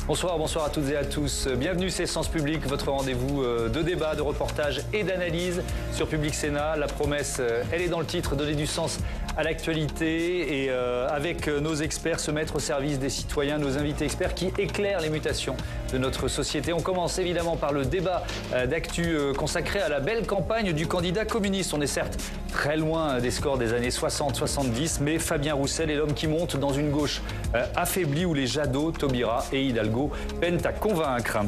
Bonsoir, bonsoir à toutes et à tous. Bienvenue, c'est Sens Public, votre rendez-vous de débat, de reportage et d'analyse sur Public Sénat. La promesse, elle est dans le titre, donner du sens à l'actualité et avec nos experts se mettre au service des citoyens, nos invités experts qui éclairent les mutations de notre société. On commence évidemment par le débat d'actu consacré à la belle campagne du candidat communiste. On est certes très loin des scores des années 60-70, mais Fabien Roussel est l'homme qui monte dans une gauche affaiblie où les Jadot, Taubira et Hidalgo peinent à convaincre.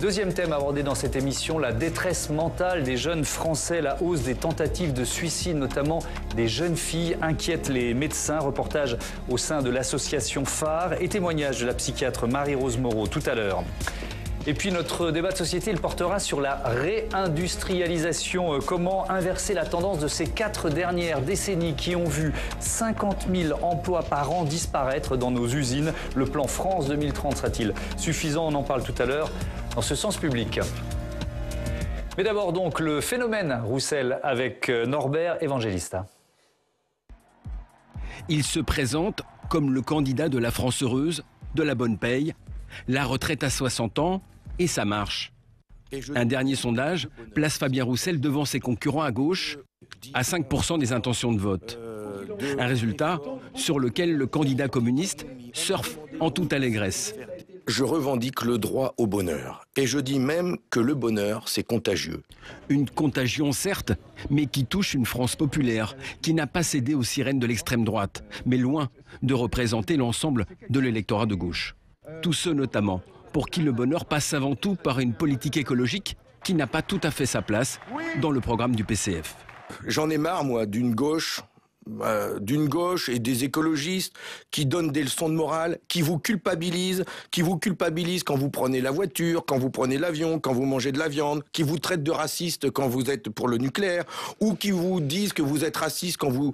Deuxième thème abordé dans cette émission, la détresse mentale des jeunes Français, la hausse des tentatives de suicide, notamment des jeunes filles, inquiètent les médecins. Reportage au sein de l'association Phare et témoignage de la psychiatre Marie-Rose Moreau tout à l'heure. Et puis notre débat de société, il portera sur la réindustrialisation. Comment inverser la tendance de ces 4 dernières décennies qui ont vu 50 000 emplois par an disparaître dans nos usines. Le plan France 2030 sera-t-il suffisant? On en parle tout à l'heure dans ce Sens Public. Mais d'abord donc le phénomène Roussel avec Norbert Evangelista. Il se présente comme le candidat de la France heureuse, de la bonne paye, la retraite à 60 ans et ça marche. Un dernier sondage place Fabien Roussel devant ses concurrents à gauche à 5% des intentions de vote. Un résultat sur lequel le candidat communiste surfe en toute allégresse. Je revendique le droit au bonheur. Et je dis même que le bonheur, c'est contagieux. Une contagion, certes, mais qui touche une France populaire, qui n'a pas cédé aux sirènes de l'extrême droite, mais loin de représenter l'ensemble de l'électorat de gauche. Tous ceux notamment pour qui le bonheur passe avant tout par une politique écologique qui n'a pas tout à fait sa place dans le programme du PCF. J'en ai marre, moi, d'une gauche et des écologistes qui donnent des leçons de morale, qui vous culpabilisent quand vous prenez la voiture, quand vous prenez l'avion, quand vous mangez de la viande, qui vous traitent de raciste quand vous êtes pour le nucléaire, ou qui vous disent que vous êtes raciste quand vous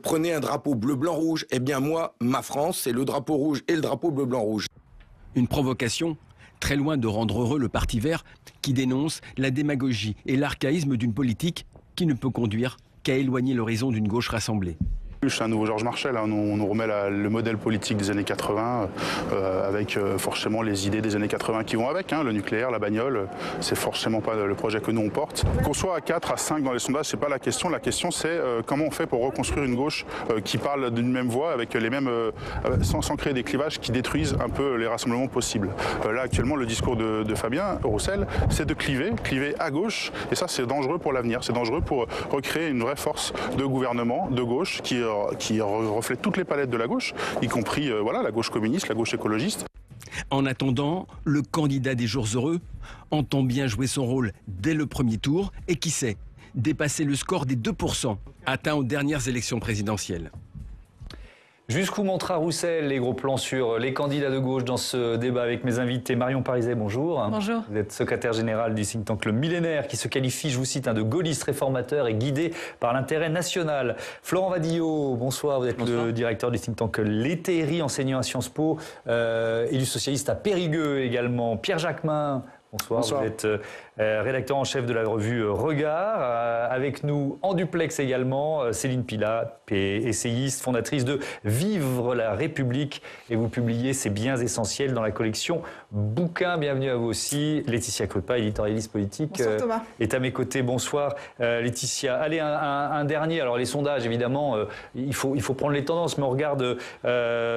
prenez un drapeau bleu-blanc-rouge. Eh bien moi, ma France, c'est le drapeau rouge et le drapeau bleu-blanc-rouge. Une provocation très loin de rendre heureux le Parti vert qui dénonce la démagogie et l'archaïsme d'une politique qui ne peut conduire qu'à éloigner l'horizon d'une gauche rassemblée. Je suis un nouveau Georges Marchal, on nous remet le modèle politique des années 80 avec forcément les idées des années 80 qui vont avec, le nucléaire, la bagnole, c'est forcément pas le projet que nous on porte. Qu'on soit à 4, à 5 dans les sondages, c'est pas la question c'est comment on fait pour reconstruire une gauche qui parle d'une même voix avec les mêmes, sans créer des clivages qui détruisent un peu les rassemblements possibles. Là actuellement le discours de Fabien Roussel, c'est de cliver à gauche et ça c'est dangereux pour l'avenir, c'est dangereux pour recréer une vraie force de gouvernement de gauche qui reflète toutes les palettes de la gauche, y compris la gauche communiste, la gauche écologiste. En attendant, le candidat des jours heureux entend bien jouer son rôle dès le premier tour et qui sait, dépasser le score des 2% atteint aux dernières élections présidentielles. Jusqu'où montera Roussel? Les gros plans sur les candidats de gauche dans ce débat avec mes invités. Marion Pariset, bonjour. Bonjour. Vous êtes secrétaire général du think tank Le Millénaire qui se qualifie, je vous cite, de gaulliste réformateur et guidé par l'intérêt national. Florent Vadillo, bonsoir. Vous êtes le directeur du think tank L'Hétairie, enseignant à Sciences Po, élu socialiste à Périgueux également. Pierre Jacquemin. Bonsoir, vous êtes rédacteur en chef de la revue Regard. Avec nous en duplex également, Céline Pilat, essayiste, fondatrice de Vivre la République. Et vous publiez C'est biens essentiels dans la collection Bouquins. Bienvenue à vous aussi. Laetitia Krupa, éditorialiste politique, bonsoir, Thomas. Est à mes côtés. Bonsoir Laetitia. Allez, un dernier. Alors les sondages, évidemment, il faut prendre les tendances, mais on regarde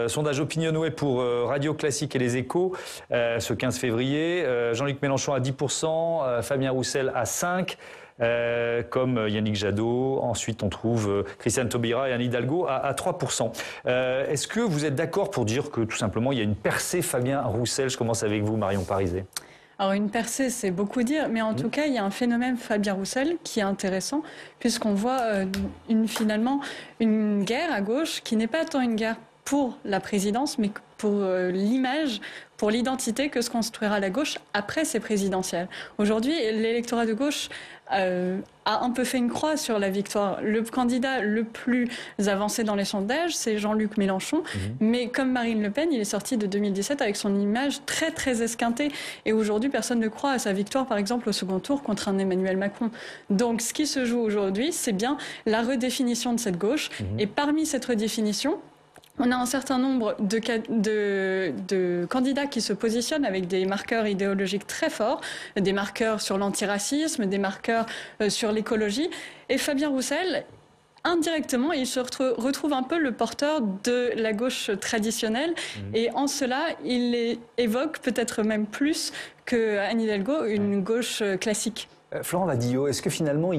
sondage Opinionway pour Radio Classique et Les Échos ce 15 février. Jean-Luc Mélenchon à 10%, Fabien Roussel à 5%, comme Yannick Jadot. Ensuite, on trouve Christiane Taubira et Anne Hidalgo à 3%. Est-ce que vous êtes d'accord pour dire que, tout simplement, il y a une percée Fabien Roussel? Je commence avec vous, Marion Pariset. Alors une percée, c'est beaucoup dire, mais en tout cas, il y a un phénomène Fabien Roussel qui est intéressant, puisqu'on voit finalement une guerre à gauche qui n'est pas tant une guerre pour la présidence, mais pour l'image, pour l'identité que se construira la gauche après ces présidentielles. Aujourd'hui, l'électorat de gauche a un peu fait une croix sur la victoire. Le candidat le plus avancé dans les sondages, c'est Jean-Luc Mélenchon. Mais comme Marine Le Pen, il est sorti de 2017 avec son image très, très esquintée. Et aujourd'hui, personne ne croit à sa victoire, par exemple, au second tour contre un Emmanuel Macron. Donc, ce qui se joue aujourd'hui, c'est bien la redéfinition de cette gauche. Et parmi cette redéfinition, On a un certain nombre de candidats qui se positionnent avec des marqueurs idéologiques très forts, des marqueurs sur l'antiracisme, des marqueurs sur l'écologie. Et Fabien Roussel, indirectement, il se retrouve un peu le porteur de la gauche traditionnelle. Et en cela, il évoque peut-être même plus que Anne Hidalgo une gauche classique. Florent Badillo, est-ce que finalement,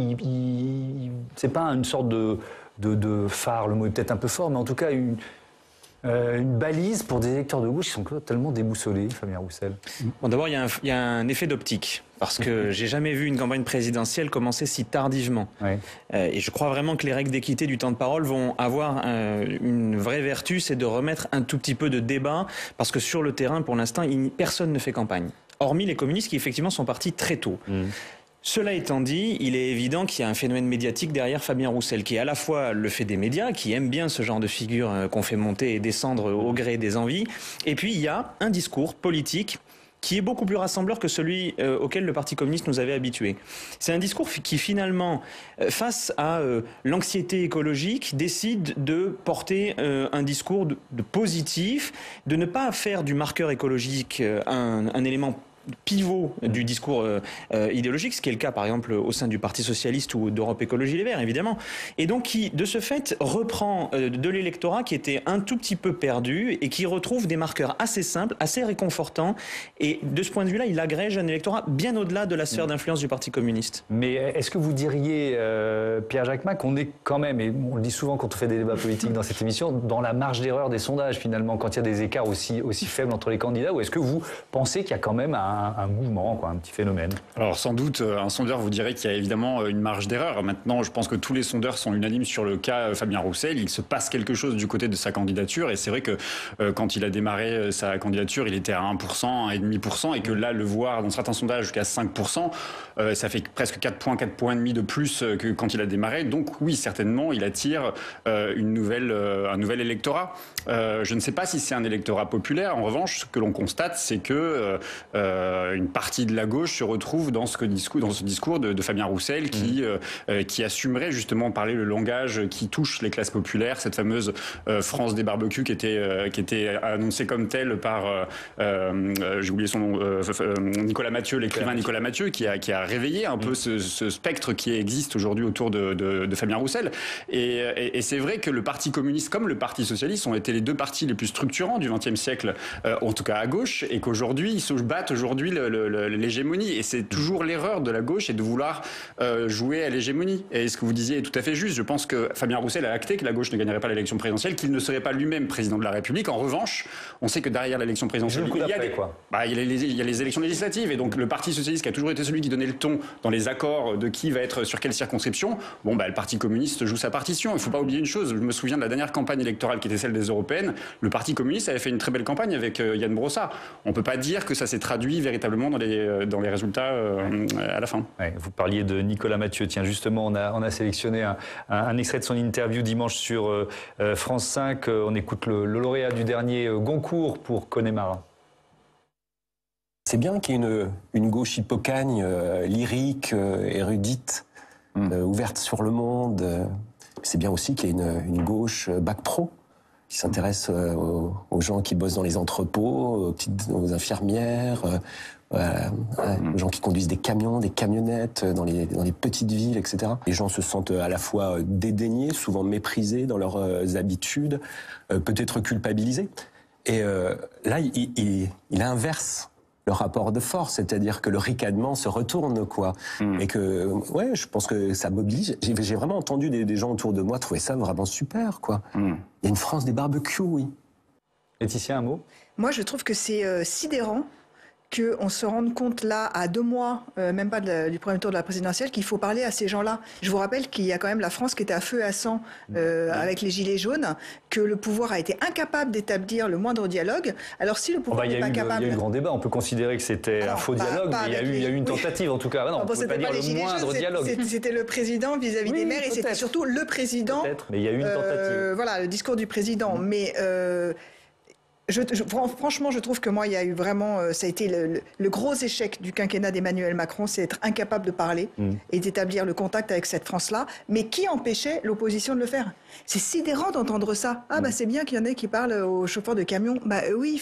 c'est pas une sorte de phare, le mot est peut-être un peu fort, mais en tout cas une balise pour des électeurs de gauche qui sont totalement déboussolés, Fabien Roussel? Bon, d'abord, il y a un effet d'optique. Parce que j'ai jamais vu une campagne présidentielle commencer si tardivement. Ouais. Et je crois vraiment que les règles d'équité du temps de parole vont avoir une vraie vertu, c'est de remettre un tout petit peu de débat, parce que sur le terrain, pour l'instant, personne ne fait campagne. Hormis les communistes qui, effectivement, sont partis très tôt. Cela étant dit, il est évident qu'il y a un phénomène médiatique derrière Fabien Roussel, qui est à la fois le fait des médias, qui aiment bien ce genre de figure qu'on fait monter et descendre au gré des envies, et puis il y a un discours politique qui est beaucoup plus rassembleur que celui auquel le Parti communiste nous avait habitués. C'est un discours qui finalement, face à l'anxiété écologique, décide de porter un discours de positif, de ne pas faire du marqueur écologique un élément pivot du discours idéologique, ce qui est le cas par exemple au sein du Parti Socialiste ou d'Europe Écologie Les Verts évidemment, et donc qui de ce fait reprend de l'électorat qui était un tout petit peu perdu et qui retrouve des marqueurs assez simples, assez réconfortants, et de ce point de vue-là il agrège un électorat bien au-delà de la sphère d'influence du Parti communiste. Mais est-ce que vous diriez, Pierre-Jacques Mac, qu'on est quand même, et on le dit souvent quand on fait des débats politiques dans cette émission, dans la marge d'erreur des sondages finalement, quand il y a des écarts aussi faibles entre les candidats, ou est-ce que vous pensez qu'il y a quand même un mouvement, un petit phénomène? Alors sans doute, un sondeur vous dirait qu'il y a évidemment une marge d'erreur. Maintenant, je pense que tous les sondeurs sont unanimes sur le cas Fabien Roussel. Il se passe quelque chose du côté de sa candidature, et c'est vrai que quand il a démarré sa candidature, il était à 1%, 1,5%, et que là, le voir dans certains sondages jusqu'à 5%, ça fait presque 4 points et demi de plus que quand il a démarré. Donc oui, certainement, il attire un nouvel électorat. Je ne sais pas si c'est un électorat populaire. En revanche, ce que l'on constate, c'est que une partie de la gauche se retrouve dans ce discours de Fabien Roussel qui assumerait justement parler le langage qui touche les classes populaires, cette fameuse France des barbecues qui était annoncée comme telle par, j'ai oublié son nom, Nicolas Mathieu, l'écrivain Nicolas Mathieu, qui a réveillé un peu ce spectre qui existe aujourd'hui autour de Fabien Roussel. Et c'est vrai que le Parti communiste comme le Parti socialiste ont été les deux partis les plus structurants du XXe siècle, en tout cas à gauche, et qu'aujourd'hui ils se battent l'hégémonie, et c'est toujours l'erreur de la gauche, et de vouloir jouer à l'hégémonie. Et ce que vous disiez est tout à fait juste. Je pense que Fabien Roussel a acté que la gauche ne gagnerait pas l'élection présidentielle, qu'il ne serait pas lui-même président de la République. En revanche, on sait que derrière l'élection présidentielle, il y a les élections législatives, et donc le Parti socialiste qui a toujours été celui qui donnait le ton dans les accords de qui va être sur quelle circonscription, le Parti communiste joue sa partition. Il ne faut pas oublier une chose, je me souviens de la dernière campagne électorale qui était celle des européennes, le Parti communiste avait fait une très belle campagne avec Yann Brossat. On ne peut pas dire que ça s'est traduit véritablement dans les résultats à la fin. Ouais, vous parliez de Nicolas Mathieu. Tiens, justement, on a sélectionné un extrait de son interview dimanche sur France 5. On écoute le lauréat du dernier Goncourt pour Connemara. C'est bien qu'il y ait une gauche hippocagne, lyrique, érudite, ouverte sur le monde. C'est bien aussi qu'il y ait une gauche bac pro, qui s'intéresse aux gens qui bossent dans les entrepôts, aux infirmières, aux gens qui conduisent des camions, des camionnettes dans les petites villes, etc. Les gens se sentent à la fois dédaignés, souvent méprisés dans leurs habitudes, peut-être culpabilisés. Et là, il inverse le rapport de force, c'est-à-dire que le ricanement se retourne, quoi. Et que, ouais, je pense que ça mobilise. J'ai vraiment entendu des gens autour de moi trouver ça vraiment super, quoi. Il y a une France des barbecues, oui. Laetitia, un mot? Moi, je trouve que c'est sidérant qu'on se rende compte là, à 2 mois, même pas du premier tour de la présidentielle, qu'il faut parler à ces gens-là. Je vous rappelle qu'il y a quand même la France qui était à feu et à sang avec les Gilets jaunes, que le pouvoir a été incapable d'établir le moindre dialogue. Alors si le pouvoir n'est pas capable... Il y a eu le grand débat, on peut considérer que c'était un faux dialogue, mais il y a eu une tentative en tout cas. Non, on ne peut pas dire le moindre dialogue. C'était le président vis-à-vis des maires, et c'était surtout le président... Peut-être, mais il y a eu une tentative. Voilà, le discours du président. Mais... Franchement, je trouve que moi, il y a eu vraiment, ça a été le gros échec du quinquennat d'Emmanuel Macron, c'est être incapable de parler et d'établir le contact avec cette France-là. Mais qui empêchait l'opposition de le faire? C'est sidérant d'entendre ça. Ah bah c'est bien qu'il y en ait qui parlent aux chauffeurs de camions. Bah oui,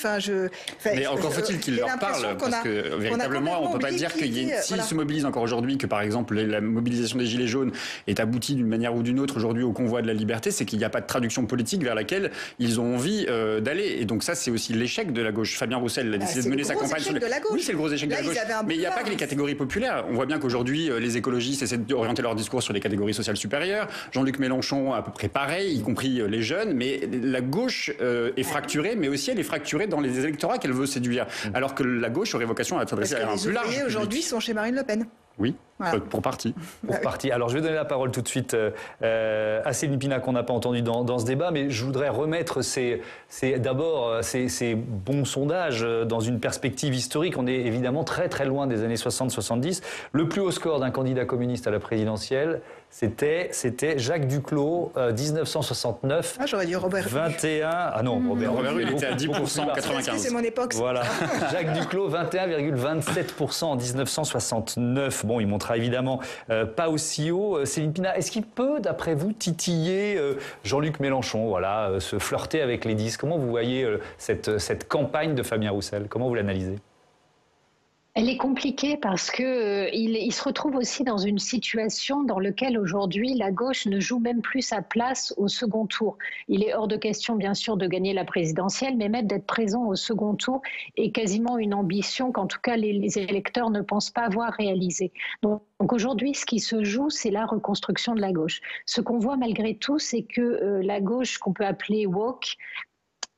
mais encore faut-il qu'ils leur parlent, parce que véritablement, on ne peut pas dire s'ils se mobilisent encore aujourd'hui, que par exemple la mobilisation des Gilets jaunes est aboutie d'une manière ou d'une autre aujourd'hui au convoi de la liberté, c'est qu'il n'y a pas de traduction politique vers laquelle ils ont envie d'aller. Et donc ça, c'est aussi l'échec de la gauche. Fabien Roussel a décidé de mener sa campagne. Oui, c'est le gros échec de la gauche. Mais il n'y a pas que les catégories populaires. On voit bien qu'aujourd'hui, les écologistes essaient d'orienter leur discours sur les catégories sociales supérieures. Jean-Luc Mélenchon, à peu près pareil, y compris les jeunes. Mais la gauche est fracturée, mais aussi elle est fracturée dans les électorats qu'elle veut séduire. Alors que la gauche aurait vocation à s'adresser à un plus large. Les aujourd'hui sont chez Marine Le Pen. Oui, voilà. Pour partie. Pour partie. Alors je vais donner la parole tout de suite à Céline Pina qu'on n'a pas entendu dans ce débat, mais je voudrais remettre d'abord ces bons sondages dans une perspective historique. On est évidemment très très loin des années 60-70. Le plus haut score d'un candidat communiste à la présidentielle, c'était Jacques Duclos, 1969. Ah, j'aurais dit Robert. 21. Ah non, Robert il était à 10% en 95. C'est mon époque. Voilà. Jacques Duclos, 21,27% en 1969. Bon, il montera évidemment pas aussi haut. Céline Pina, est-ce qu'il peut, d'après vous, titiller Jean-Luc Mélenchon, voilà, se flirter avec les 10? Comment vous voyez cette campagne de Fabien Roussel? Comment vous l'analysez? Elle est compliquée parce que il se retrouve aussi dans une situation dans laquelle aujourd'hui la gauche ne joue même plus sa place au second tour. Il est hors de question bien sûr de gagner la présidentielle, mais même d'être présent au second tour est quasiment une ambition qu'en tout cas les électeurs ne pensent pas avoir réalisée. Donc aujourd'hui, ce qui se joue, c'est la reconstruction de la gauche. Ce qu'on voit malgré tout, c'est que la gauche qu'on peut appeler woke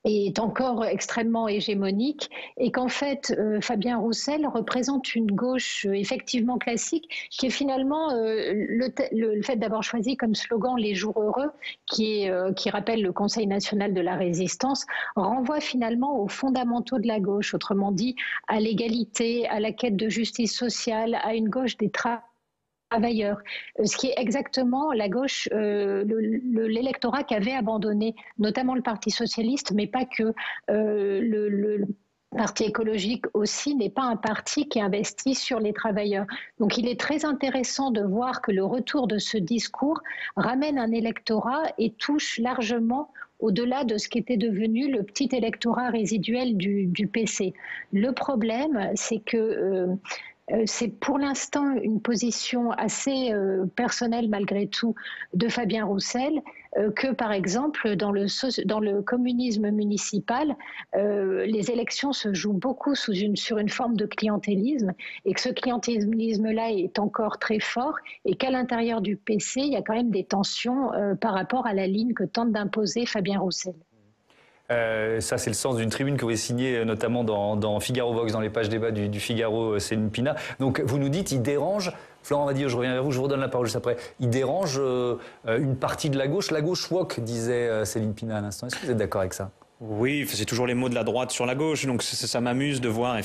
est encore extrêmement hégémonique et qu'en fait Fabien Roussel représente une gauche effectivement classique qui est finalement le fait d'avoir choisi comme slogan les jours heureux qui rappelle le Conseil national de la résistance renvoie finalement aux fondamentaux de la gauche, autrement dit à l'égalité, à la quête de justice sociale, à une gauche des travailleurs, ce qui est exactement la gauche, l'électorat qu'avait abandonné, notamment le Parti socialiste, mais pas que. Le Parti écologique aussi n'est pas un parti qui investit sur les travailleurs. Donc il est très intéressant de voir que le retour de ce discours ramène un électorat et touche largement au-delà de ce qui était devenu le petit électorat résiduel du PC. Le problème, c'est que c'est pour l'instant une position assez personnelle malgré tout de Fabien Roussel que par exemple dans le communisme municipal, les élections se jouent beaucoup sur une forme de clientélisme et que ce clientélisme-là est encore très fort et qu'à l'intérieur du PC, il y a quand même des tensions par rapport à la ligne que tente d'imposer Fabien Roussel. Ça, c'est le sens d'une tribune que vous avez signée notamment dans Figaro Vox, dans les pages débat du Figaro, Céline Pina. Donc, vous nous dites, il dérange, Florent Vadier, je reviens vers vous, je vous redonne la parole juste après, il dérange une partie de la gauche woke, disait Céline Pina à l'instant. Est-ce que vous êtes d'accord avec ça ? Oui, c'est toujours les mots de la droite sur la gauche, donc ça m'amuse de voir.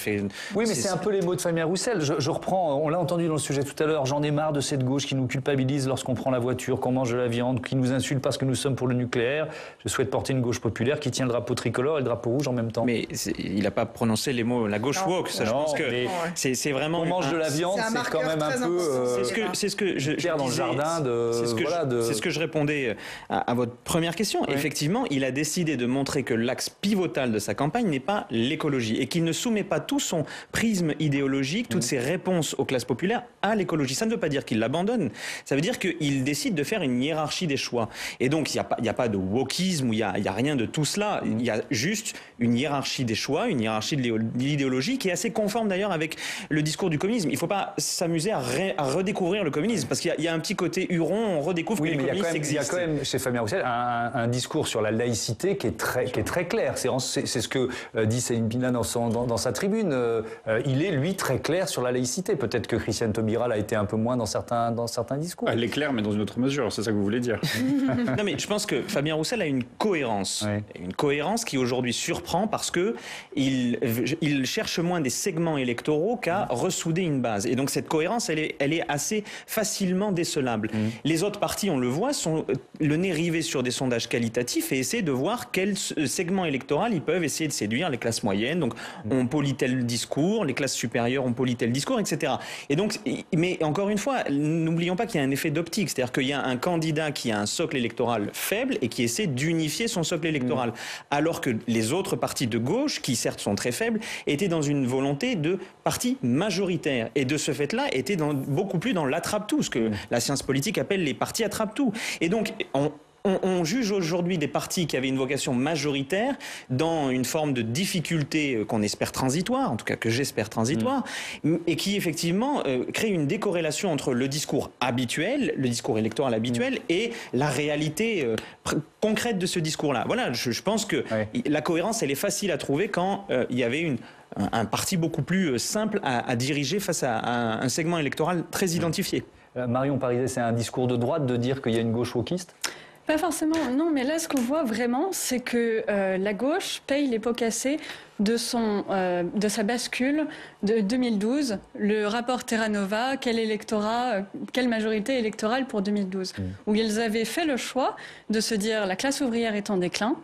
Oui, mais c'est un peu les mots de Fabien Roussel. Je reprends, on l'a entendu dans le sujet tout à l'heure, j'en ai marre de cette gauche qui nous culpabilise lorsqu'on prend la voiture, qu'on mange de la viande, qui nous insulte parce que nous sommes pour le nucléaire. Je souhaite porter une gauche populaire qui tient le drapeau tricolore et le drapeau rouge en même temps. Mais il n'a pas prononcé les mots la gauche woke. Ça, je pense que c'est vraiment. On mange de la viande, c'est quand même un peu. C'est ce que je pierre dans le jardin C'est ce que je répondais à votre première question. Ouais. Effectivement, il a décidé de montrer que l'axe pivotal de sa campagne n'est pas l'écologie et qu'il ne soumet pas tout son prisme idéologique, toutes ses réponses aux classes populaires à l'écologie. Ça ne veut pas dire qu'il l'abandonne, ça veut dire qu'il décide de faire une hiérarchie des choix. Et donc il n'y a pas de wokisme, il y a rien de tout cela, il y a juste une hiérarchie des choix, une hiérarchie de l'idéologie qui est assez conforme d'ailleurs avec le discours du communisme. Il ne faut pas s'amuser à redécouvrir le communisme parce qu'il y a un petit côté huron, on redécouvre que le communisme existe. Il y a quand même chez Fabien Roussel un discours sur la laïcité qui est très clair. C'est ce que dit Céline Pina dans sa tribune. Il est, lui, très clair sur la laïcité. Peut-être que Christiane Taubira l'a été un peu moins dans certains discours. Elle est claire, mais dans une autre mesure, c'est ça que vous voulez dire. Non, mais je pense que Fabien Roussel a une cohérence. Ouais. Une cohérence qui aujourd'hui surprend parce qu'il cherche moins des segments électoraux qu'à ressouder une base. Et donc cette cohérence, elle est assez facilement décelable. Les autres partis, on le voit, sont le nez rivé sur des sondages qualitatifs et essaient de voir quels segments segment électoral, ils peuvent essayer de séduire les classes moyennes. Donc, on polie tel discours, les classes supérieures, on polie tel discours, etc. Et donc, mais encore une fois, n'oublions pas qu'il y a un effet d'optique. C'est-à-dire qu'il y a un candidat qui a un socle électoral faible et qui essaie d'unifier son socle électoral. Alors que les autres partis de gauche, qui certes sont très faibles, étaient dans une volonté de parti majoritaire. Et de ce fait-là, étaient beaucoup plus dans l'attrape-tout, ce que la science politique appelle les partis attrape-tout. Et donc, on juge aujourd'hui des partis qui avaient une vocation majoritaire dans une forme de difficulté qu'on espère transitoire, en tout cas que j'espère transitoire, et qui effectivement crée une décorrélation entre le discours habituel, le discours électoral habituel, et la réalité concrète de ce discours-là. Voilà, je pense que la cohérence, elle est facile à trouver quand il y avait un parti beaucoup plus simple à diriger face à un segment électoral très identifié. Marion Parizet, c'est un discours de droite de dire qu'il y a une gauche wokiste ? Pas forcément, non, mais là, ce qu'on voit vraiment, c'est que la gauche paye les pots cassés de sa bascule de 2012, le rapport Terra Nova, quelle majorité électorale pour 2012, où ils avaient fait le choix de se dire la classe ouvrière est en déclin.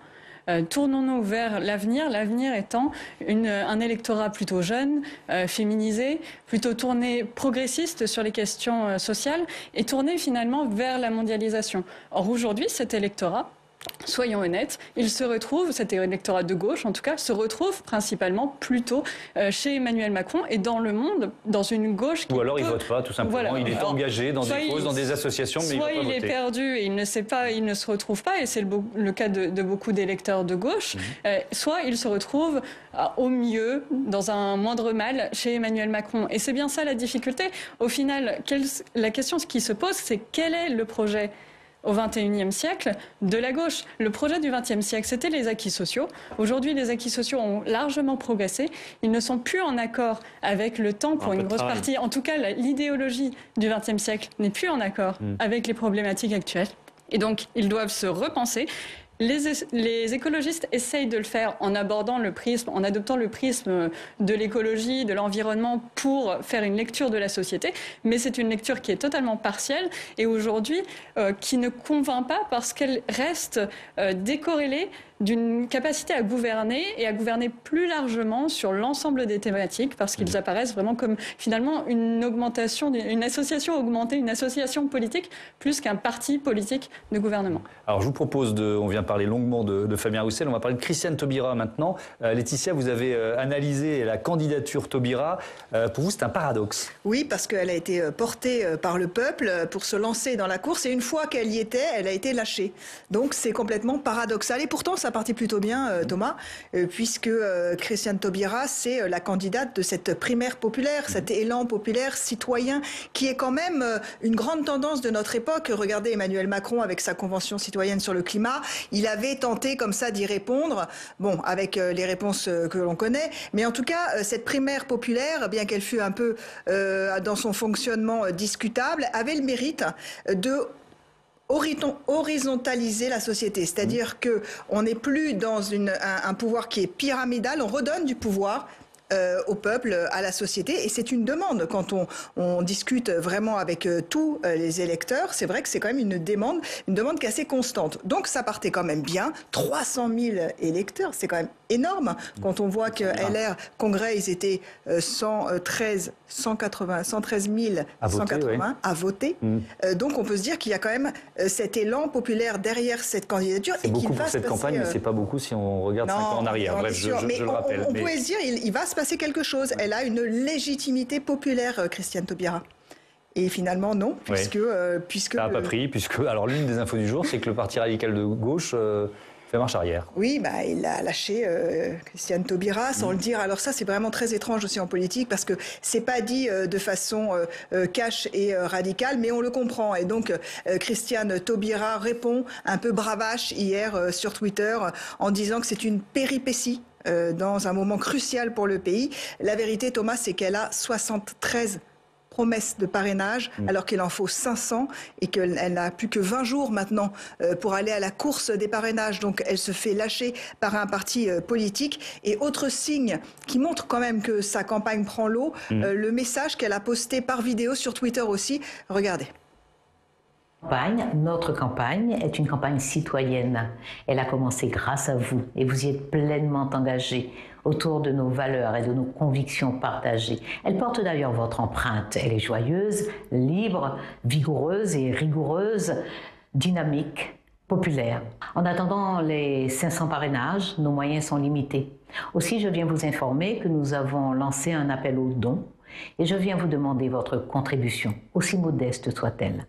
Tournons-nous vers l'avenir étant un électorat plutôt jeune, féminisé, plutôt tourné progressiste sur les questions sociales et tourné finalement vers la mondialisation. Or aujourd'hui, cet électorat, soyons honnêtes, cet électorat de gauche en tout cas, se retrouve principalement plutôt chez Emmanuel Macron et dans le monde, dans une gauche qui... Ou alors il ne vote pas, tout simplement. Voilà. Il est engagé dans des causes, dans des associations, mais soit il ne va pas voter. Soit il est perdu et il ne sait pas, il ne se retrouve pas, et c'est le cas de beaucoup d'électeurs de gauche, soit il se retrouve au mieux, dans un moindre mal, chez Emmanuel Macron. Et c'est bien ça la difficulté. Au final, la question qui se pose, c'est quel est le projet au XXIe siècle de la gauche. Le projet du XXe siècle, c'était les acquis sociaux. Aujourd'hui, les acquis sociaux ont largement progressé. Ils ne sont plus en accord avec le temps pour une grosse partie. En tout cas, l'idéologie du XXe siècle n'est plus en accord avec les problématiques actuelles. Et donc, ils doivent se repenser. Les écologistes essayent de le faire en adoptant le prisme de l'écologie, de l'environnement pour faire une lecture de la société, mais c'est une lecture qui est totalement partielle et aujourd'hui qui ne convainc pas parce qu'elle reste décorrélée d'une capacité à gouverner et à gouverner plus largement sur l'ensemble des thématiques parce qu'ils apparaissent vraiment comme finalement une augmentation, une association augmentée, une association politique plus qu'un parti politique de gouvernement. Alors je vous propose on vient parler longuement de Fabien Roussel, on va parler de Christiane Taubira maintenant. Laetitia, vous avez analysé la candidature Taubira. Pour vous, c'est un paradoxe. Oui, parce qu'elle a été portée par le peuple pour se lancer dans la course et une fois qu'elle y était, elle a été lâchée. Donc c'est complètement paradoxal et pourtant ça partit plutôt bien, Thomas, puisque Christiane Taubira, c'est la candidate de cette primaire populaire, cet élan populaire citoyen qui est quand même une grande tendance de notre époque. Regardez Emmanuel Macron avec sa convention citoyenne sur le climat, il avait tenté comme ça d'y répondre, bon, avec les réponses que l'on connaît, mais en tout cas, cette primaire populaire, bien qu'elle fût un peu dans son fonctionnement discutable, avait le mérite de horizontaliser la société, c'est-à-dire que on n'est plus dans un pouvoir qui est pyramidal, on redonne du pouvoir au peuple, à la société, et c'est une demande. Quand on discute vraiment avec tous les électeurs, c'est vrai que c'est quand même une demande qui est assez constante. Donc ça partait quand même bien. 300 000 électeurs, c'est quand même énorme. Quand on voit que LR, Congrès, ils étaient 113 180 à voter. Donc on peut se dire qu'il y a quand même cet élan populaire derrière cette candidature. C'est beaucoup pour cette campagne, mais c'est pas beaucoup si on regarde 5 ans en arrière. Bref, je le rappelle. On pourrait se dire il va se passer quelque chose. Elle a une légitimité populaire, Christiane Taubira. Et finalement, non, puisque ça n'a pas pris, alors l'une des infos du jour, c'est que le Parti radical de gauche fait marche arrière. Oui, il a lâché Christiane Taubira sans le dire. Alors ça, c'est vraiment très étrange aussi en politique parce que c'est pas dit de façon cash et radicale, mais on le comprend. Et donc, Christiane Taubira répond un peu bravache hier sur Twitter en disant que c'est une péripétie dans un moment crucial pour le pays. La vérité, Thomas, c'est qu'elle a 73 promesses de parrainage, alors qu'il en faut 500 et qu'elle n'a plus que 20 jours maintenant pour aller à la course des parrainages. Donc elle se fait lâcher par un parti politique. Et autre signe qui montre quand même que sa campagne prend l'eau, le message qu'elle a posté par vidéo sur Twitter aussi. Regardez. Notre campagne est une campagne citoyenne. Elle a commencé grâce à vous et vous y êtes pleinement engagés autour de nos valeurs et de nos convictions partagées. Elle porte d'ailleurs votre empreinte. Elle est joyeuse, libre, vigoureuse et rigoureuse, dynamique, populaire. En attendant les 500 parrainages, nos moyens sont limités. Aussi, je viens vous informer que nous avons lancé un appel aux dons et je viens vous demander votre contribution, aussi modeste soit-elle.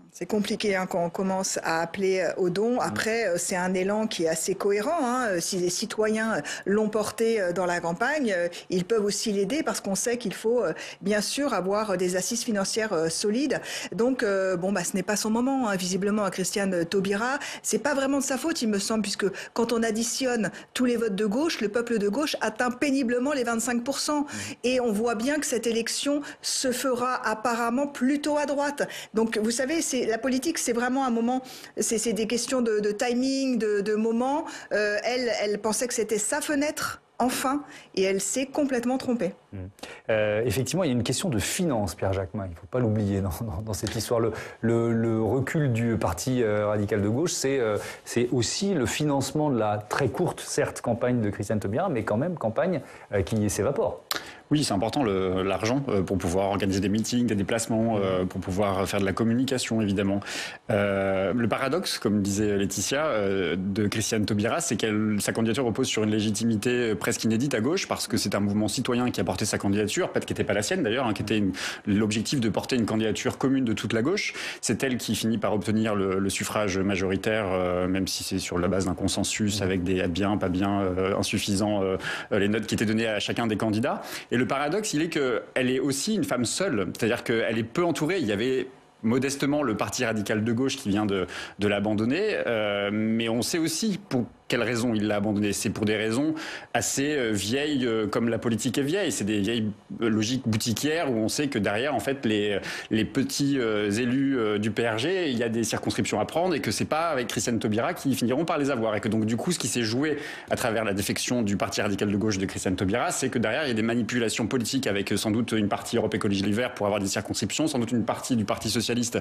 C'est compliqué quand on commence à appeler aux dons. Après, c'est un élan qui est assez cohérent. Si les citoyens l'ont porté dans la campagne, ils peuvent aussi l'aider parce qu'on sait qu'il faut bien sûr avoir des assises financières solides. Donc, ce n'est pas son moment, visiblement, à Christiane Taubira. C'est pas vraiment de sa faute, il me semble, puisque quand on additionne tous les votes de gauche, le peuple de gauche atteint péniblement les 25%. Et on voit bien que cette élection se fera apparemment plutôt à droite. Donc, vous savez, la politique, c'est vraiment un moment, c'est des questions de timing, de moment. Elle pensait que c'était sa fenêtre, enfin, et elle s'est complètement trompée. Effectivement, il y a une question de finance, Pierre Jacquemin, il ne faut pas l'oublier dans cette histoire. Le recul du Parti radical de gauche, c'est aussi le financement de la très courte, certes, campagne de Christiane Taubira, mais quand même campagne qui s'évapore. Oui, c'est important l'argent pour pouvoir organiser des meetings, des déplacements, pour pouvoir faire de la communication, évidemment. Le paradoxe, comme disait Laetitia, de Christiane Taubira, c'est que sa candidature repose sur une légitimité presque inédite à gauche, parce que c'est un mouvement citoyen qui a porté sa candidature, peut-être qui n'était pas la sienne d'ailleurs, qui était l'objectif de porter une candidature commune de toute la gauche. C'est elle qui finit par obtenir le suffrage majoritaire, même si c'est sur la base d'un consensus avec des bien, pas bien, insuffisants, les notes qui étaient données à chacun des candidats. Et le paradoxe, il est qu'elle est aussi une femme seule, c'est-à-dire qu'elle est peu entourée. Il y avait modestement le Parti radical de gauche qui vient de l'abandonner, mais on sait aussi pour quelles raisons il l'a abandonné. C'est pour des raisons assez vieilles, comme la politique est vieille. C'est des vieilles logiques boutiquières où on sait que derrière, en fait, les petits élus du PRG, il y a des circonscriptions à prendre et que c'est pas avec Christiane Taubira qui finiront par les avoir. Et que donc, du coup, ce qui s'est joué à travers la défection du Parti radical de gauche de Christiane Taubira, c'est que derrière, il y a des manipulations politiques avec sans doute une partie Europe Écologie Les Verts pour avoir des circonscriptions, sans doute une partie du Parti socialiste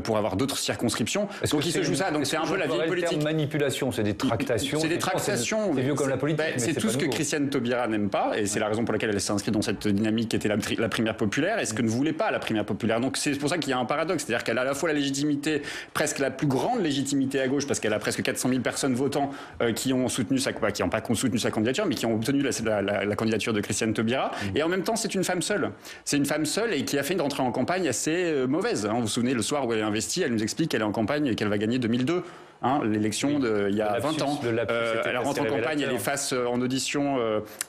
pour avoir d'autres circonscriptions. Donc, il se joue ça. Donc, c'est un peu la vieille politique. Manipulation, c'est des tractations. C'est des tractations. C'est vieux comme la politique. C'est tout ce que Christiane Taubira n'aime pas, et c'est la raison pour laquelle elle s'est inscrite dans cette dynamique qui était la primaire populaire, et ce que ne voulait pas la primaire populaire. Donc c'est pour ça qu'il y a un paradoxe, c'est-à-dire qu'elle a à la fois la légitimité, presque la plus grande légitimité à gauche, parce qu'elle a presque 400 000 personnes votants qui ont soutenu qui n'ont pas soutenu sa candidature, mais qui ont obtenu la candidature de Christiane Taubira. Et en même temps, c'est une femme seule. C'est une femme seule et qui a fait une rentrée en campagne assez mauvaise. Vous vous souvenez, le soir où elle est investie, elle nous explique qu'elle est en campagne et qu'elle va gagner 2002. L'élection il y a 20 ans. Elle rentre en campagne, elle est face en audition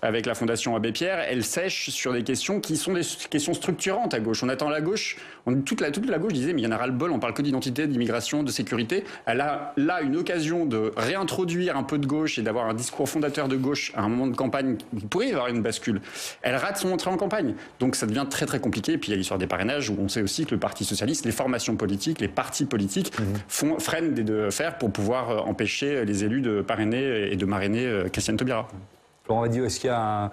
avec la Fondation Abbé Pierre. Elle sèche sur des questions qui sont des questions structurantes à gauche. On attend la gauche, toute la gauche disait mais il y en a ras-le-bol, on parle que d'identité, d'immigration, de sécurité. Elle a là une occasion de réintroduire un peu de gauche et d'avoir un discours fondateur de gauche à un moment de campagne. Il pourrait y avoir une bascule. Elle rate son entrée en campagne. Donc ça devient très très compliqué. Et puis il y a l'histoire des parrainages où on sait aussi que le Parti socialiste, les formations politiques, les partis politiques freinent de fer pour pouvoir empêcher les élus de parrainer et de marrainer Christiane Taubira. On va dire, est-ce qu'il y a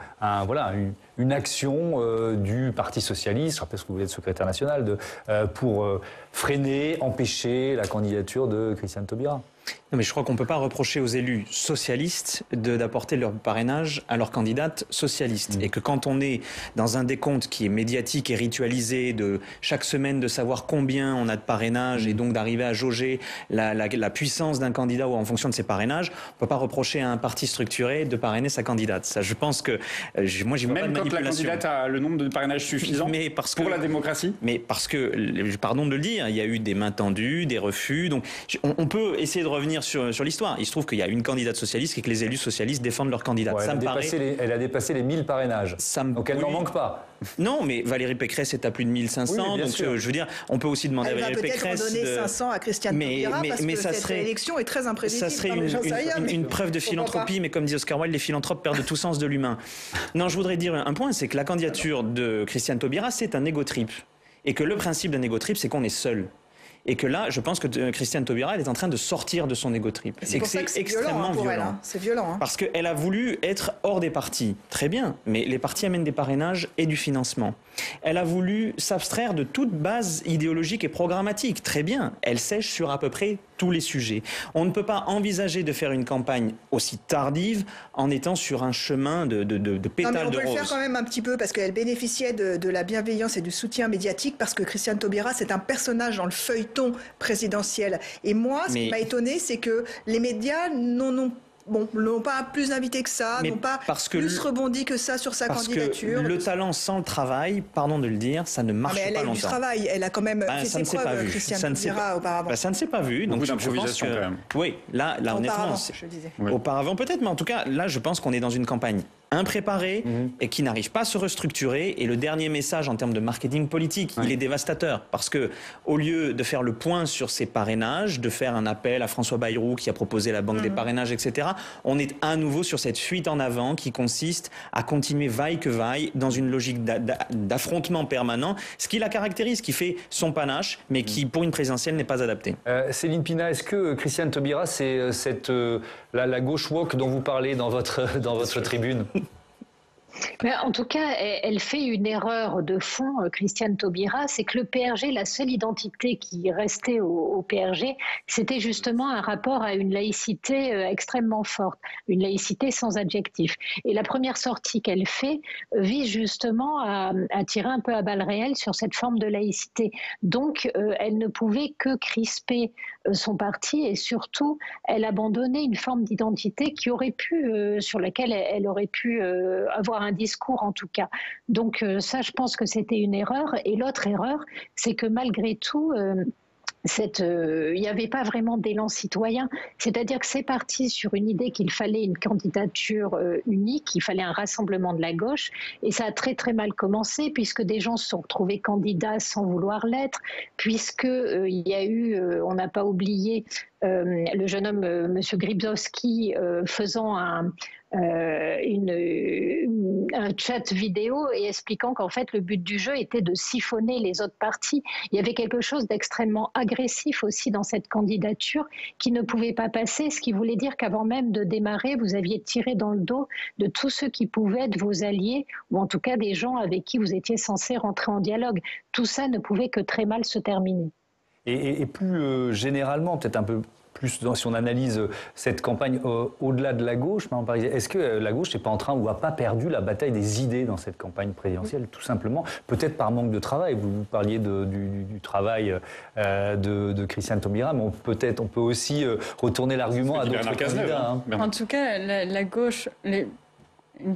une action du Parti socialiste, je rappelle que vous êtes secrétaire national, pour freiner, empêcher la candidature de Christiane Taubira? Non, mais je crois qu'on ne peut pas reprocher aux élus socialistes d'apporter leur parrainage à leur candidate socialiste. Et que quand on est dans un décompte qui est médiatique et ritualisé, de chaque semaine de savoir combien on a de parrainage et donc d'arriver à jauger la puissance d'un candidat ou en fonction de ses parrainages, on ne peut pas reprocher à un parti structuré de parrainer sa candidate. Ça, je pense que moi, j'y vois pas de manipulation. Même quand la candidate a le nombre de parrainages suffisant pour la démocratie. Mais parce que, pardon de le dire, il y a eu des mains tendues, des refus. Donc, on peut essayer de revenir sur l'histoire. Il se trouve qu'il y a une candidate socialiste et que les élus socialistes défendent leur candidate. Ouais, elle a dépassé les 1000 parrainages. Donc elle n'en manque pas. Non, mais Valérie Pécresse est à plus de 1500. Donc je veux dire, on peut aussi demander à Valérie Pécresse. Elle va peut-être en donner 500 à Christiane Taubira parce que cette élection est très imprévisible. Ça serait une preuve de philanthropie, mais comme dit Oscar Wilde, les philanthropes perdent tout sens de l'humain. Non, je voudrais dire un point, c'est que la candidature de Christiane Taubira, c'est un égo trip. Et que le principe d'un égo trip, c'est qu'on est seul. Et que là, je pense que Christiane Taubira, elle est en train de sortir de son ego trip. C'est pour ça que c'est extrêmement violent. C'est violent. Parce qu'elle a voulu être hors des partis. Très bien, mais les partis amènent des parrainages et du financement. Elle a voulu s'abstraire de toute base idéologique et programmatique. Très bien, elle sèche sur à peu près tous les sujets. On ne peut pas envisager de faire une campagne aussi tardive en étant sur un chemin de pétales de rose. On peut le faire quand même un petit peu parce qu'elle bénéficiait de la bienveillance et du soutien médiatique parce que Christiane Taubira, c'est un personnage dans le feuilleton présidentiel. Et moi, ce qui m'a étonné, c'est que les médias n'ont pas plus invité que ça, n'ont pas plus rebondi que ça sur sa candidature. Parce que le talent sans le travail, pardon de le dire, ça ne marche pas longtemps. Elle a eu du travail, elle a quand même fait ses preuves, Christiane Taubira, auparavant. Ça ne s'est pas vu. Beaucoup d'improvisation quand même. Oui, là honnêtement, je disais. Auparavant peut-être, mais en tout cas, là je pense qu'on est dans une campagne impréparée et qui n'arrive pas à se restructurer. Et le dernier message en termes de marketing politique, il est dévastateur. Parce que au lieu de faire le point sur ces parrainages, de faire un appel à François Bayrou qui a proposé la banque des parrainages, etc., on est à nouveau sur cette fuite en avant qui consiste à continuer vaille que vaille dans une logique d'affrontement permanent, ce qui la caractérise, qui fait son panache, mais qui pour une présidentielle n'est pas adapté. Céline Pina, est-ce que Christiane Taubira, c'est la gauche woke dont vous parlez dans votre tribune? En tout cas, elle fait une erreur de fond, Christiane Taubira, c'est que le PRG, la seule identité qui restait au PRG, c'était justement un rapport à une laïcité extrêmement forte, une laïcité sans adjectif. Et la première sortie qu'elle fait vise justement à tirer un peu à balles réelles sur cette forme de laïcité. Donc, elle ne pouvait que crisper son parti et surtout, elle abandonnait une forme d'identité qui aurait pu, sur laquelle elle aurait pu avoir un discours en tout cas. Donc ça, je pense que c'était une erreur. Et l'autre erreur, c'est que malgré tout, il n'y avait pas vraiment d'élan citoyen. C'est-à-dire que c'est parti sur une idée qu'il fallait une candidature unique, qu'il fallait un rassemblement de la gauche. Et ça a très très mal commencé puisque des gens se sont retrouvés candidats sans vouloir l'être, puisque il y a eu, on n'a pas oublié, le jeune homme, M. Gribowski, faisant un chat vidéo et expliquant qu'en fait le but du jeu était de siphonner les autres partis. Il y avait quelque chose d'extrêmement agressif aussi dans cette candidature qui ne pouvait pas passer, ce qui voulait dire qu'avant même de démarrer, vous aviez tiré dans le dos de tous ceux qui pouvaient être vos alliés ou en tout cas des gens avec qui vous étiez censé rentrer en dialogue. Tout ça ne pouvait que très mal se terminer. Et plus généralement, peut-être un peu plus si on analyse cette campagne au-delà de la gauche, est-ce que la gauche n'est pas en train ou n'a pas perdu la bataille des idées dans cette campagne présidentielle, tout simplement, peut-être par manque de travail. Vous parliez du travail de Christiane Taubira, mais on peut aussi retourner l'argument à d'autres candidats. En tout cas, la gauche, une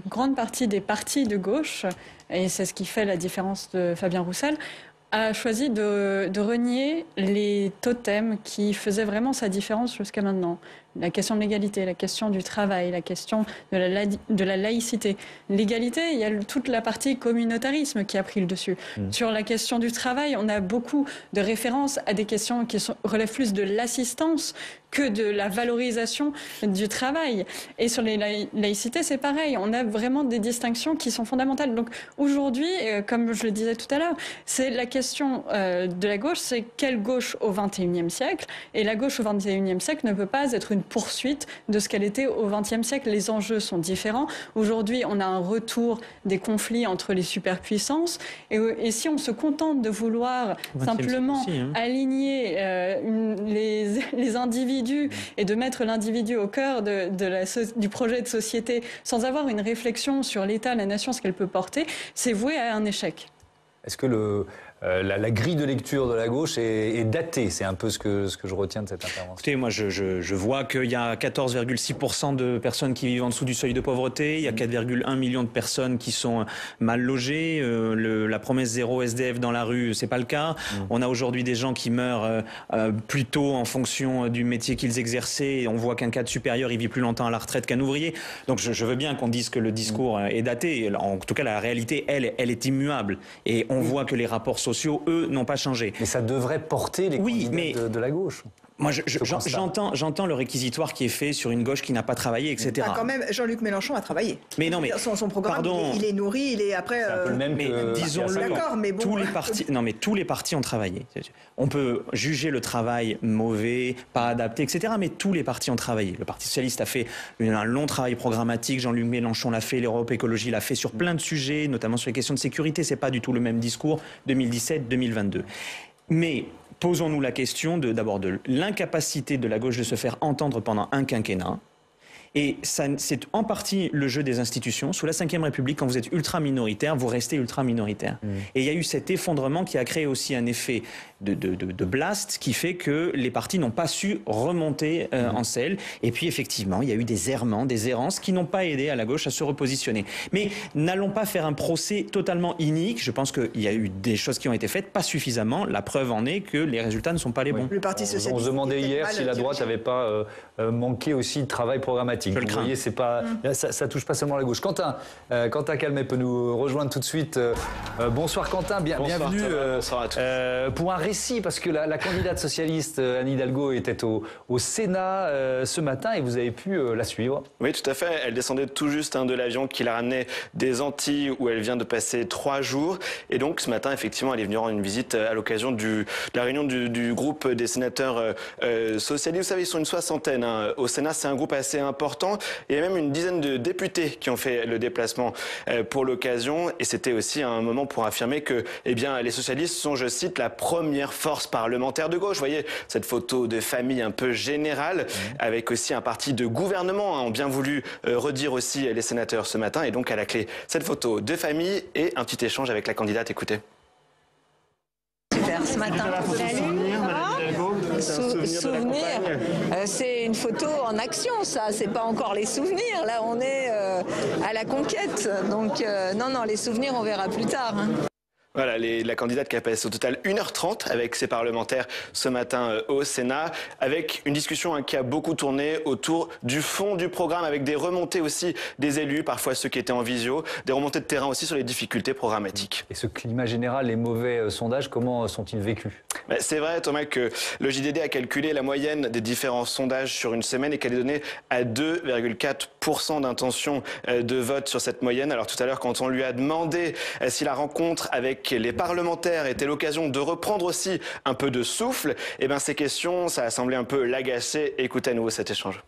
grande partie des partis de gauche, et c'est ce qui fait la différence de Fabien Roussel, a choisi de renier les totems qui faisaient vraiment sa différence jusqu'à maintenant. La question de l'égalité, la question du travail, la question de la laïcité. L'égalité, il y a toute la partie communautarisme qui a pris le dessus. Sur la question du travail, on a beaucoup de références à des questions qui relèvent plus de l'assistance que de la valorisation du travail. Et sur les laïcités, c'est pareil. On a vraiment des distinctions qui sont fondamentales. Donc aujourd'hui, comme je le disais tout à l'heure, c'est la question de la gauche, c'est quelle gauche au XXIe siècle? Et la gauche au XXIe siècle ne peut pas être une poursuite de ce qu'elle était au XXe siècle. Les enjeux sont différents. Aujourd'hui, on a un retour des conflits entre les superpuissances. Et si on se contente de vouloir simplement aligner les individus et de mettre l'individu au cœur du projet de société sans avoir une réflexion sur l'État, la nation, ce qu'elle peut porter, c'est voué à un échec. Est-ce que la grille de lecture de la gauche est datée? C'est un peu ce que je retiens de cette intervention. Écoutez, moi je vois qu'il y a 14,6% de personnes qui vivent en dessous du seuil de pauvreté, il y a 4,1 millions de personnes qui sont mal logées, la promesse zéro SDF dans la rue, c'est pas le cas. On a aujourd'hui des gens qui meurent plutôt en fonction du métier qu'ils exerçaient, et on voit qu'un cadre supérieur, il vit plus longtemps à la retraite qu'un ouvrier. Donc je veux bien qu'on dise que le discours est daté. En tout cas, la réalité, elle est immuable. Et on voit que les rapports sociaux, eux, n'ont pas changé. Mais ça devrait porter les candidats de la gauche. Moi, j'entends le réquisitoire qui est fait sur une gauche qui n'a pas travaillé, etc. Ah, quand même, Jean-Luc Mélenchon a travaillé. Mais non, mais son programme, il est nourri, il est après. C'est un peu le même que... disons-le. D'accord, mais bon. Tous les partis ont travaillé. On peut juger le travail mauvais, pas adapté, etc. Mais tous les partis ont travaillé. Le Parti socialiste a fait un long travail programmatique. Jean-Luc Mélenchon l'a fait, l'Europe Écologie l'a fait sur plein de sujets, notamment sur les questions de sécurité. C'est pas du tout le même discours 2017-2022. Mais posons-nous la question d'abord de l'incapacité de la gauche de se faire entendre pendant un quinquennat. Et c'est en partie le jeu des institutions. Sous la Ve République, quand vous êtes ultra minoritaire, vous restez ultra minoritaire. Et il y a eu cet effondrement qui a créé aussi un effet de blast qui fait que les partis n'ont pas su remonter en selle. Et puis effectivement, il y a eu des errements, des errances qui n'ont pas aidé à la gauche à se repositionner. Mais n'allons pas faire un procès totalement inique. Je pense qu'il y a eu des choses qui ont été faites, pas suffisamment. La preuve en est que les résultats ne sont pas les bons. Le Parti socialiste. On se demandait hier si la droite n'avait pas manqué aussi de travail programmatique. Je le crains. Vous voyez, c'est pas, ça touche pas seulement la gauche. Quentin Calmet peut nous rejoindre tout de suite. Bonsoir Quentin, bienvenue. Bonsoir à tous. Pour un récit, parce que la candidate socialiste Anne Hidalgo était au Sénat ce matin et vous avez pu la suivre. Oui, tout à fait. Elle descendait tout juste de l'avion qui la ramenait des Antilles où elle vient de passer 3 jours. Et donc ce matin, effectivement, elle est venue rendre une visite à l'occasion de la réunion du groupe des sénateurs socialistes. Vous savez, ils sont une soixantaine au Sénat. C'est un groupe assez important. Il y a même une dizaine de députés qui ont fait le déplacement pour l'occasion. Et c'était aussi un moment pour affirmer que les socialistes sont, je cite, la première force parlementaire de gauche. Vous voyez cette photo de famille un peu générale, avec aussi un parti de gouvernement, ont bien voulu redire aussi les sénateurs ce matin. Et donc à la clé, cette photo de famille et un petit échange avec la candidate. Écoutez. Super, ce matin. Souvenir, c'est une photo en action, ça, c'est pas encore les souvenirs. Là, on est à la conquête. Donc, non, les souvenirs, on verra plus tard. Voilà, la candidate qui a passé au total 1h30 avec ses parlementaires ce matin au Sénat, avec une discussion qui a beaucoup tourné autour du fond du programme, avec des remontées aussi des élus, parfois ceux qui étaient en visio, des remontées de terrain aussi sur les difficultés programmatiques. Et ce climat général, les mauvais sondages, comment sont-ils vécus ? C'est vrai, Thomas, que le JDD a calculé la moyenne des différents sondages sur une semaine et qu'elle est donnée à 2,4% d'intention de vote sur cette moyenne. Alors tout à l'heure, quand on lui a demandé si la rencontre avec les parlementaires était l'occasion de reprendre aussi un peu de souffle, ces questions, ça a semblé un peu l'agacer. Écoutez à nouveau cet échange.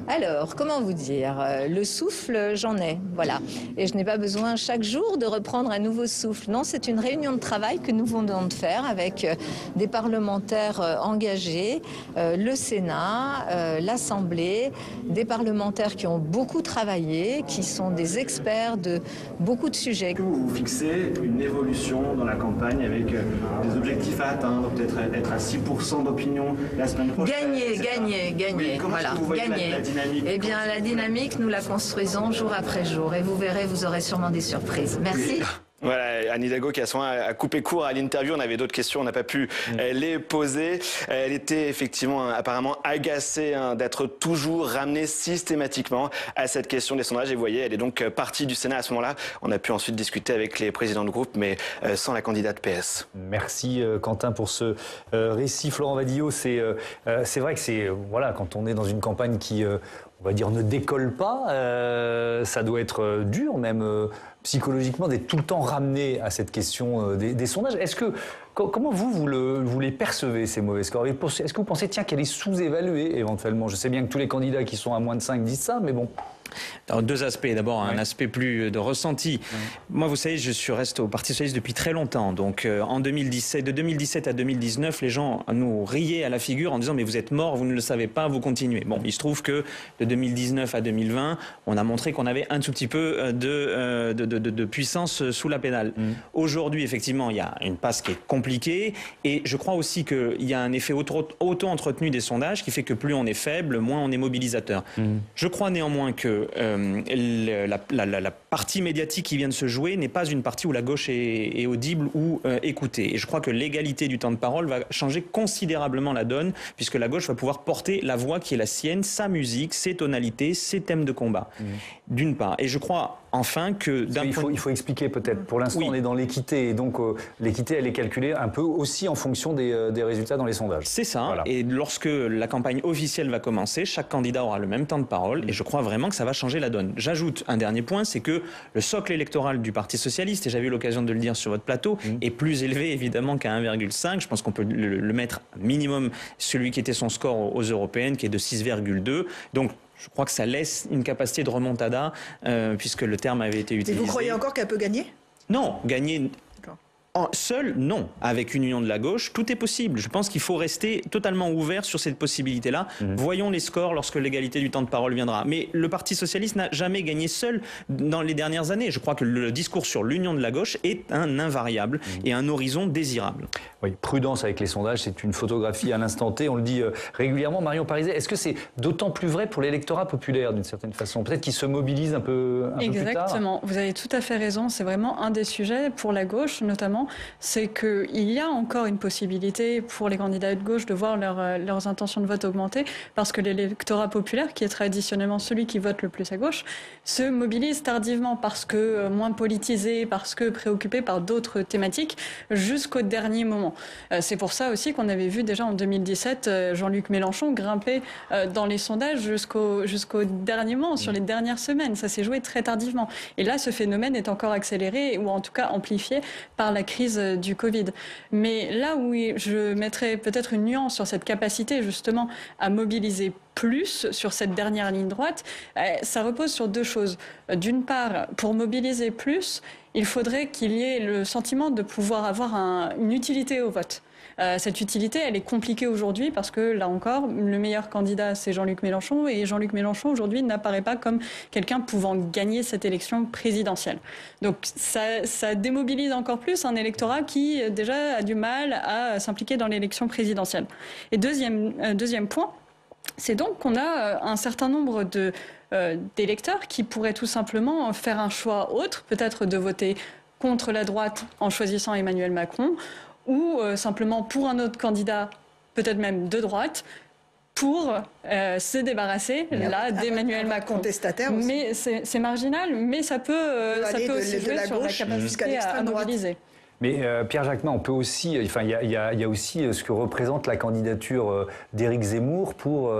Alors, comment vous dire, le souffle, j'en ai, voilà. Et je n'ai pas besoin chaque jour de reprendre un nouveau souffle. Non, c'est une réunion de travail que nous venons de faire avec des parlementaires engagés, le Sénat, l'Assemblée, des parlementaires qui ont beaucoup travaillé, qui sont des experts de beaucoup de sujets. Vous fixez une évolution dans la campagne avec des objectifs à atteindre, peut-être être à 6% d'opinion la semaine prochaine. Gagner, oui, voilà, gagner. La dynamique. Eh bien, la dynamique, nous la construisons jour après jour. Et vous verrez, vous aurez sûrement des surprises. Merci. Oui. Voilà, Anne Hidalgo qui a coupé court à l'interview. On avait d'autres questions, on n'a pas pu les poser. Elle était effectivement apparemment agacée d'être toujours ramenée systématiquement à cette question des sondages. Et vous voyez, elle est donc partie du Sénat à ce moment-là. On a pu ensuite discuter avec les présidents de groupe, mais sans la candidate PS. Merci Quentin pour ce récit. Florent Vadillo, c'est vrai que voilà, quand on est dans une campagne qui, on va dire, ne décolle pas, ça doit être dur même psychologiquement d'être tout le temps ramené à cette question des sondages. Comment vous les percevez, ces mauvais scores ? Est-ce que vous pensez qu'elle est sous-évaluée éventuellement ? Je sais bien que tous les candidats qui sont à moins de 5 disent ça, mais bon... Alors, 2 aspects. D'abord, un aspect plus de ressenti. Moi, vous savez, je reste au Parti socialiste depuis très longtemps. Donc, de 2017 à 2019, les gens nous riaient à la figure en disant « mais vous êtes morts, vous ne le savez pas, vous continuez ». Bon, il se trouve que de 2019 à 2020, on a montré qu'on avait un tout petit peu de puissance sous la pédale. Aujourd'hui, effectivement, il y a une passe qui est compliquée et je crois aussi qu'il y a un effet auto-entretenu des sondages qui fait que plus on est faible, moins on est mobilisateur. Je crois néanmoins que la partie médiatique qui vient de se jouer n'est pas une partie où la gauche est audible ou écoutée. Et je crois que l'égalité du temps de parole va changer considérablement la donne, puisque la gauche va pouvoir porter la voix qui est la sienne, sa musique, ses tonalités, ses thèmes de combat. D'une part. Et je crois enfin que... Il faut expliquer peut-être. Pour l'instant, on est dans l'équité. Et donc, l'équité, elle est calculée un peu aussi en fonction des résultats dans les sondages. C'est ça. Voilà. Et lorsque la campagne officielle va commencer, chaque candidat aura le même temps de parole. Et je crois vraiment que ça va changer la donne. J'ajoute un dernier point, c'est que le socle électoral du Parti socialiste, et j'avais eu l'occasion de le dire sur votre plateau, est plus élevé évidemment qu'à 1,5. Je pense qu'on peut le mettre minimum celui qui était son score aux européennes, qui est de 6,2. Donc, je crois que ça laisse une capacité de remontada, puisque le terme avait été utilisé. Et vous croyez encore qu'elle peut gagner? Non, gagner... Seul, non. Avec une union de la gauche, tout est possible. Je pense qu'il faut rester totalement ouvert sur cette possibilité-là. Voyons les scores lorsque l'égalité du temps de parole viendra. Mais le Parti socialiste n'a jamais gagné seul dans les dernières années. Je crois que le discours sur l'union de la gauche est un invariable et un horizon désirable. Oui, prudence avec les sondages, c'est une photographie à l'instant T. On le dit régulièrement. Marion Pariset, est-ce que c'est d'autant plus vrai pour l'électorat populaire d'une certaine façon? Peut-être qu'il se mobilise un peu plus tard. Exactement. Vous avez tout à fait raison. C'est vraiment un des sujets pour la gauche, notamment. C'est qu'il y a encore une possibilité pour les candidats de gauche de voir leurs intentions de vote augmenter parce que l'électorat populaire, qui est traditionnellement celui qui vote le plus à gauche, se mobilise tardivement parce que moins politisé, parce que préoccupé par d'autres thématiques jusqu'au dernier moment. C'est pour ça aussi qu'on avait vu déjà en 2017 Jean-Luc Mélenchon grimper dans les sondages jusqu'au dernier moment, sur les dernières semaines. Ça s'est joué très tardivement. Et là, ce phénomène est encore accéléré ou en tout cas amplifié par la crise du Covid. Mais là où je mettrais peut-être une nuance sur cette capacité justement à mobiliser plus sur cette dernière ligne droite, ça repose sur deux choses. D'une part, pour mobiliser plus, il faudrait qu'il y ait le sentiment de pouvoir avoir une utilité au vote. Cette utilité, elle est compliquée aujourd'hui parce que, là encore, le meilleur candidat, c'est Jean-Luc Mélenchon. Et Jean-Luc Mélenchon, aujourd'hui, n'apparaît pas comme quelqu'un pouvant gagner cette élection présidentielle. Donc, ça démobilise encore plus un électorat qui, déjà, a du mal à s'impliquer dans l'élection présidentielle. Et deuxième point, c'est donc qu'on a un certain nombre d'électeurs qui pourraient tout simplement faire un choix autre, peut-être de voter contre la droite en choisissant Emmanuel Macron, ou simplement pour un autre candidat, peut-être même de droite, pour se débarrasser d'Emmanuel Macron. Contestataire aussi. Mais c'est marginal, mais ça peut aussi jouer sur la capacité à mobiliser. Mais Pierre Jacquemin, on peut aussi, enfin, il y a aussi ce que représente la candidature d'Éric Zemmour pour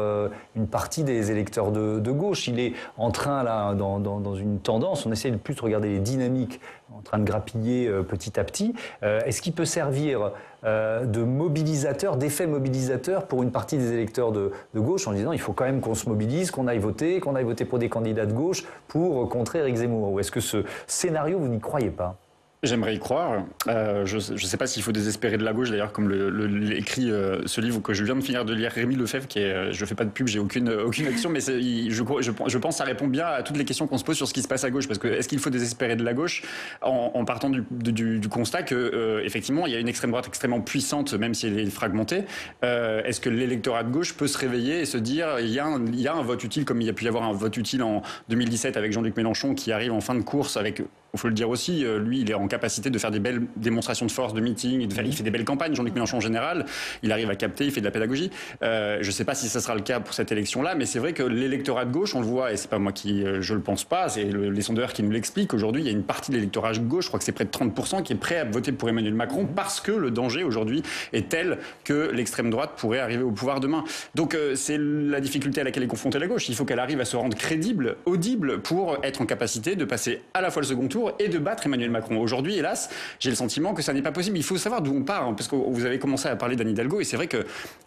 une partie des électeurs de gauche. Il est en train, là, dans une tendance, on essaie de plus regarder les dynamiques, en train de grappiller petit à petit. Est-ce qu'il peut servir de mobilisateur, d'effet mobilisateur pour une partie des électeurs de gauche en disant il faut quand même qu'on se mobilise, qu'on aille voter pour des candidats de gauche pour contrer Éric Zemmour? Ou est-ce que ce scénario, vous n'y croyez pas? J'aimerais y croire. Je ne sais pas s'il faut désespérer de la gauche, d'ailleurs, comme l'écrit ce livre que je viens de finir de lire, Rémi Lefebvre, qui est, je ne fais pas de pub, j'ai aucune action, mais je pense que ça répond bien à toutes les questions qu'on se pose sur ce qui se passe à gauche. Parce que est-ce qu'il faut désespérer de la gauche en partant du constat que effectivement il y a une extrême droite extrêmement puissante, même si elle est fragmentée. Est-ce que l'électorat de gauche peut se réveiller et se dire il y a un vote utile, comme il y a pu y avoir un vote utile en 2017 avec Jean-Luc Mélenchon qui arrive en fin de course avec... Il faut le dire aussi, lui, il est en capacité de faire des belles démonstrations de force, de meeting, il fait des belles campagnes, Jean-Luc Mélenchon en général, il arrive à capter, il fait de la pédagogie. Je ne sais pas si ça sera le cas pour cette élection-là, mais c'est vrai que l'électorat de gauche, on le voit, et c'est pas moi qui, je le pense pas, c'est les sondeurs qui nous l'expliquent. Aujourd'hui, il y a une partie de l'électorat de gauche, je crois que c'est près de 30%, qui est prêt à voter pour Emmanuel Macron parce que le danger aujourd'hui est tel que l'extrême droite pourrait arriver au pouvoir demain. Donc c'est la difficulté à laquelle est confrontée la gauche. Il faut qu'elle arrive à se rendre crédible, audible, pour être en capacité de passer à la fois le second tour et de battre Emmanuel Macron. Aujourd'hui, hélas, j'ai le sentiment que ça n'est pas possible. Il faut savoir d'où on part, hein, parce que vous avez commencé à parler d'Anne Hidalgo, et c'est vrai que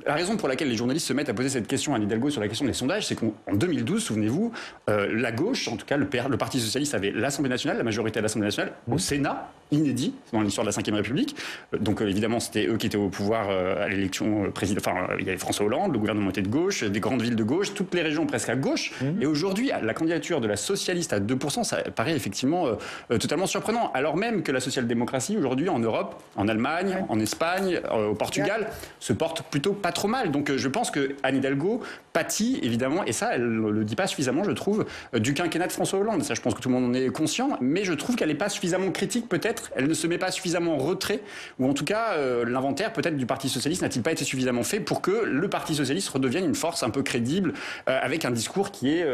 la raison pour laquelle les journalistes se mettent à poser cette question à Anne Hidalgo sur la question des sondages, c'est qu'en 2012, souvenez-vous, la gauche, en tout cas le Parti socialiste avait l'Assemblée nationale, la majorité à l'Assemblée nationale, au Sénat, inédit dans l'histoire de la Ve République. Donc évidemment, c'était eux qui étaient au pouvoir à l'élection présidentielle. Enfin, il y avait François Hollande, le gouvernement était de gauche, des grandes villes de gauche, toutes les régions presque à gauche. Et aujourd'hui, la candidature de la socialiste à 2%, ça paraît effectivement totalement surprenant. Alors même que la social-démocratie aujourd'hui en Europe, en Allemagne, en Espagne, au Portugal, se porte plutôt pas trop mal. Donc je pense que Anne Hidalgo pâtit évidemment, et ça, elle ne le dit pas suffisamment, je trouve, du quinquennat de François Hollande. Ça, je pense que tout le monde en est conscient, mais je trouve qu'elle n'est pas suffisamment critique peut-être peut-être elle ne se met pas suffisamment en retrait, ou en tout cas l'inventaire peut-être du Parti socialiste n'a-t-il pas été suffisamment fait pour que le Parti socialiste redevienne une force un peu crédible, avec un discours qui est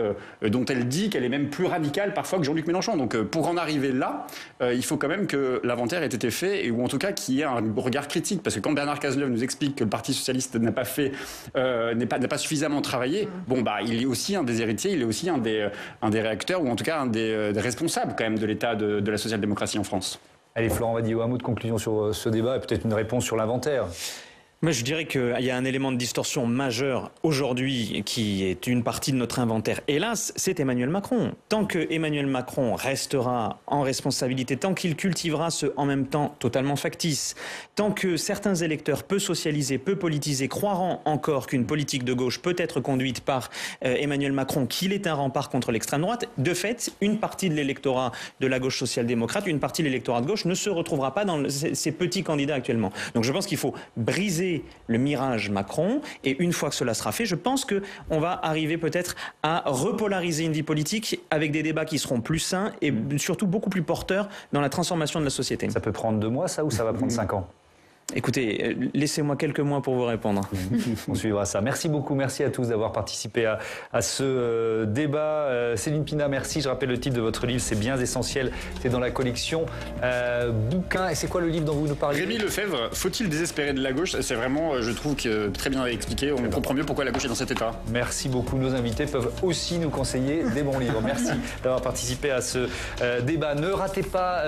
dont elle dit qu'elle est même plus radicale parfois que Jean-Luc Mélenchon. Donc pour en arriver là, il faut quand même que l'inventaire ait été fait, ou en tout cas qu'il y ait un regard critique, parce que quand Bernard Cazeneuve nous explique que le Parti socialiste n'a pas fait, n'a pas suffisamment travaillé, bon bah il est aussi un des héritiers, il est aussi un des réacteurs, ou en tout cas un des responsables quand même de l'état de la social-démocratie en France. Allez Florent, on va dire un mot de conclusion sur ce débat et peut-être une réponse sur l'inventaire. Moi, je dirais qu'il y a un élément de distorsion majeur aujourd'hui qui est une partie de notre inventaire. Hélas, c'est Emmanuel Macron. Tant que Emmanuel Macron restera en responsabilité, tant qu'il cultivera ce en même temps totalement factice, tant que certains électeurs peu socialisés, peu politisés croiront encore qu'une politique de gauche peut être conduite par Emmanuel Macron, qu'il est un rempart contre l'extrême droite, de fait, une partie de l'électorat de la gauche social-démocrate, une partie de l'électorat de gauche ne se retrouvera pas dans ces petits candidats actuellement. Donc je pense qu'il faut briser le mirage Macron, et une fois que cela sera fait, je pense qu'on va arriver peut-être à repolariser une vie politique avec des débats qui seront plus sains et surtout beaucoup plus porteurs dans la transformation de la société. Ça peut prendre 2 mois ça, ou ça va prendre 5 ans? Écoutez, laissez-moi quelques mois pour vous répondre. On suivra ça. Merci beaucoup, merci à tous d'avoir participé à ce débat. Céline Pina, merci. Je rappelle le titre de votre livre, c'est Biens essentiels. C'est dans la collection bouquins. Et c'est quoi le livre dont vous nous parlez? Rémi Lefebvre, Faut-il désespérer de la gauche? C'est vraiment, je trouve, que très bien expliqué. On comprend mieux pourquoi la gauche est dans cet état. Merci beaucoup. Nos invités peuvent aussi nous conseiller des bons livres. Merci d'avoir participé à ce débat. Ne ratez pas...